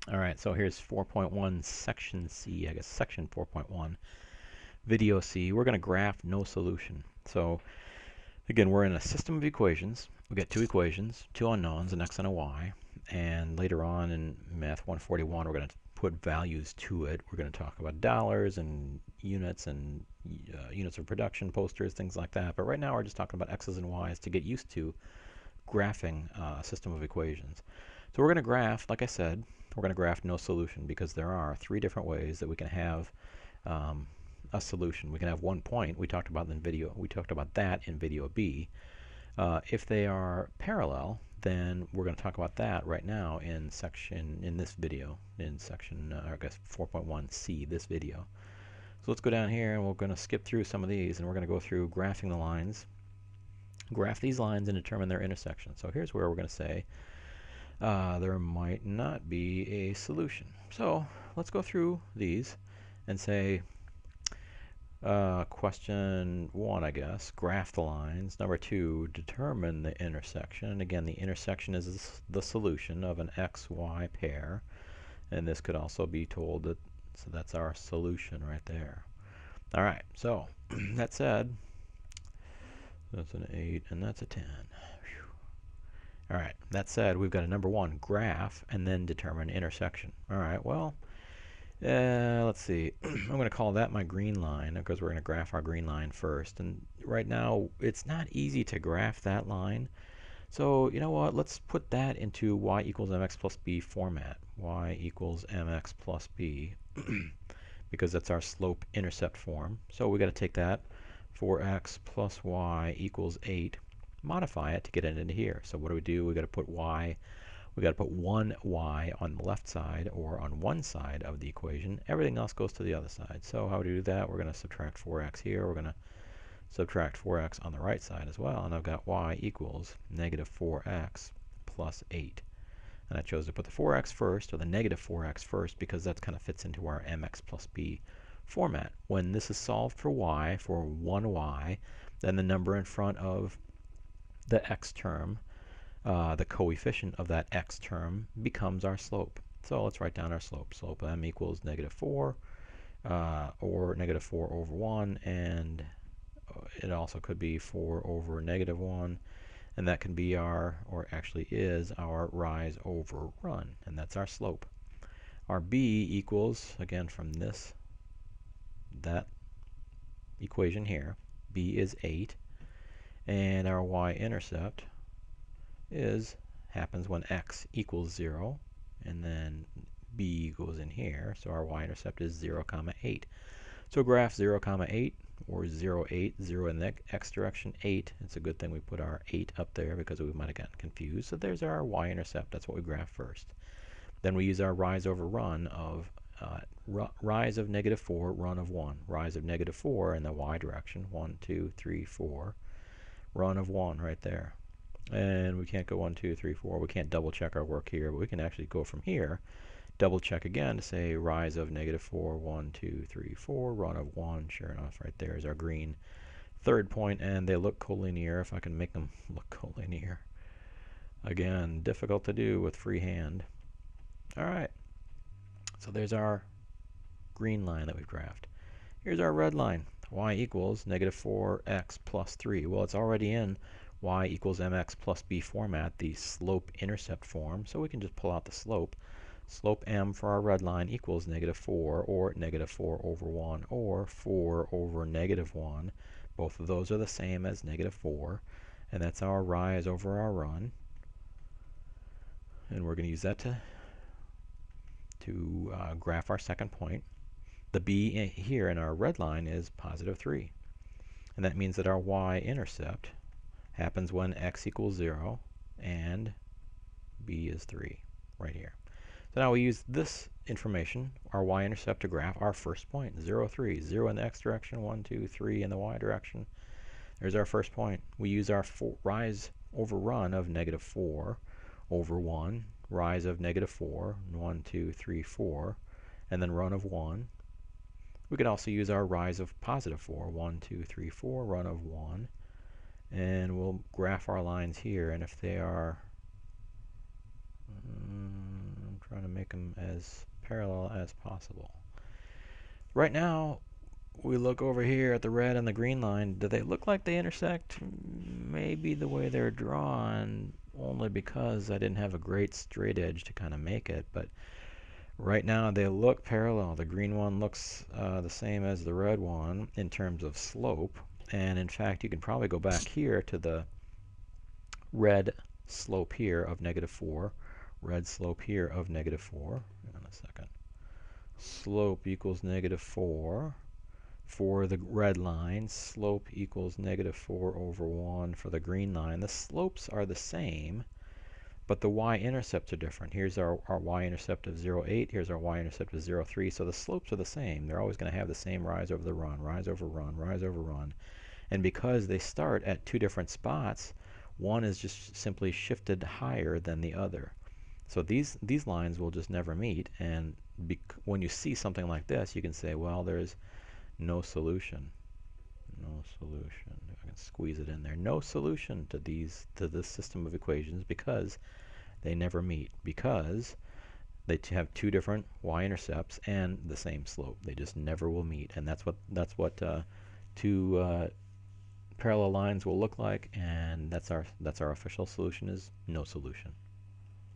All right, so here's 4.1 section C, I guess section 4.1, video C. We're going to graph no solution. So again, we're in a system of equations. We got two equations, two unknowns, an x and a y. And later on in Math 141, we're going to put values to it. We're going to talk about dollars and units units of production, posters, things like that. But right now we're just talking about x's and y's to get used to graphing a system of equations. So we're going to graph, like I said, we're going to graph no solution because there are three different ways that we can have a solution. We can have one point. We talked about that in video B. If they are parallel, then we're going to talk about that right now in this video, in section, I guess 4.1C, this video. So let's go down here and we're going to skip through some of these and we're going to go through graphing the lines. Graph these lines and determine their intersection. So here's where we're going to say there might not be a solution. So let's go through these and say question 1, I guess, graph the lines. Number 2, determine the intersection. And again, the intersection is the solution of an x-y pair. And this could also be told that, so that's our solution right there. All right, so that said, that's an 8 and that's a 10. Whew. All right, that said, we've got a number 1, graph, and then determine intersection. All right, well, let's see. I'm going to call that my green line because we're going to graph our green line first. And right now, it's not easy to graph that line. So you know what? Let's put that into y equals mx plus b format. Y equals mx plus b because that's our slope-intercept form. So we got to take that 4x plus y equals 8, modify it to get it into here. So what do? We got to put y. We got to put one y on the left side or on one side of the equation. Everything else goes to the other side. So how do we do that? We're going to subtract 4x here. We're going to subtract 4x on the right side as well. And I've got y equals negative 4x plus 8. And I chose to put the 4x first, or the negative 4x first, because that kind of fits into our mx plus b format. When this is solved for y, for 1y, then the number in front of the x term, the coefficient of that x term, becomes our slope. So let's write down our slope. Slope m equals negative 4, or negative 4 over 1, and it also could be 4 over negative 1, and that can be our, or actually is, our rise over run, and that's our slope. Our b equals, again from that equation here, b is 8, and our y-intercept happens when x equals 0, and then b goes in here, so our y-intercept is 0, 8. So graph 0, 8, or 0, 8, 0 in the x direction, 8. It's a good thing we put our 8 up there because we might have gotten confused. So there's our y-intercept. That's what we graph first. Then we use our rise over run of rise of negative 4, run of 1. Rise of negative 4 in the y direction, 1, 2, 3, 4. Run of 1 right there. And we can't go 1, 2, 3, 4. We can't double check our work here, but we can actually go from here, double check again to say rise of negative 4, 1, 2, 3, 4, run of 1. Sure enough, right there is our green third point, and they look collinear if I can make them look collinear. Again, difficult to do with freehand. All right, so there's our green line that we've graphed. Here's our red line. Y equals negative 4x plus 3. Well, it's already in y equals mx plus b format, the slope-intercept form, so we can just pull out the slope. Slope m for our red line equals negative 4, or negative 4 over 1, or 4 over negative 1. Both of those are the same as negative 4, and that's our rise over our run. And we're going to use that to graph our second point. The b here in our red line is positive 3. And that means that our y-intercept happens when x equals 0 and b is 3, right here. So now we use this information, our y-intercept, to graph our first point, 0, 3. 0 in the x direction, 1, 2, 3 in the y direction. There's our first point. We use our rise over run of negative 4 over 1, rise of negative 4, 1, 2, 3, 4, and then run of 1. We could also use our rise of positive 4, 1, 2, 3, 4, run of 1. And we'll graph our lines here, and if they are, I'm trying to make them as parallel as possible. Right now, we look over here at the red and the green line. Do they look like they intersect? Maybe the way they're drawn, only because I didn't have a great straight edge to kind of make it. But right now they look parallel. The green one looks the same as the red one in terms of slope. And in fact, you can probably go back here to the red slope here of -4, red slope here of -4. Hang on a second. Slope equals -4 for the red line. Slope equals -4/1 for the green line. The slopes are the same, but the y-intercepts are different. Here's our y-intercept of 0,8. Here's our y-intercept of 0,3. So the slopes are the same. They're always going to have the same rise over the run, rise over run, rise over run. And because they start at two different spots, one is just simply shifted higher than the other. So these lines will just never meet. And when you see something like this, you can say, well, there's no solution. No solution. If I can squeeze it in there. No solution to this system of equations because they never meet. Because they have two different y-intercepts and the same slope. They just never will meet. And that's what two parallel lines will look like, and that's our official solution is no solution.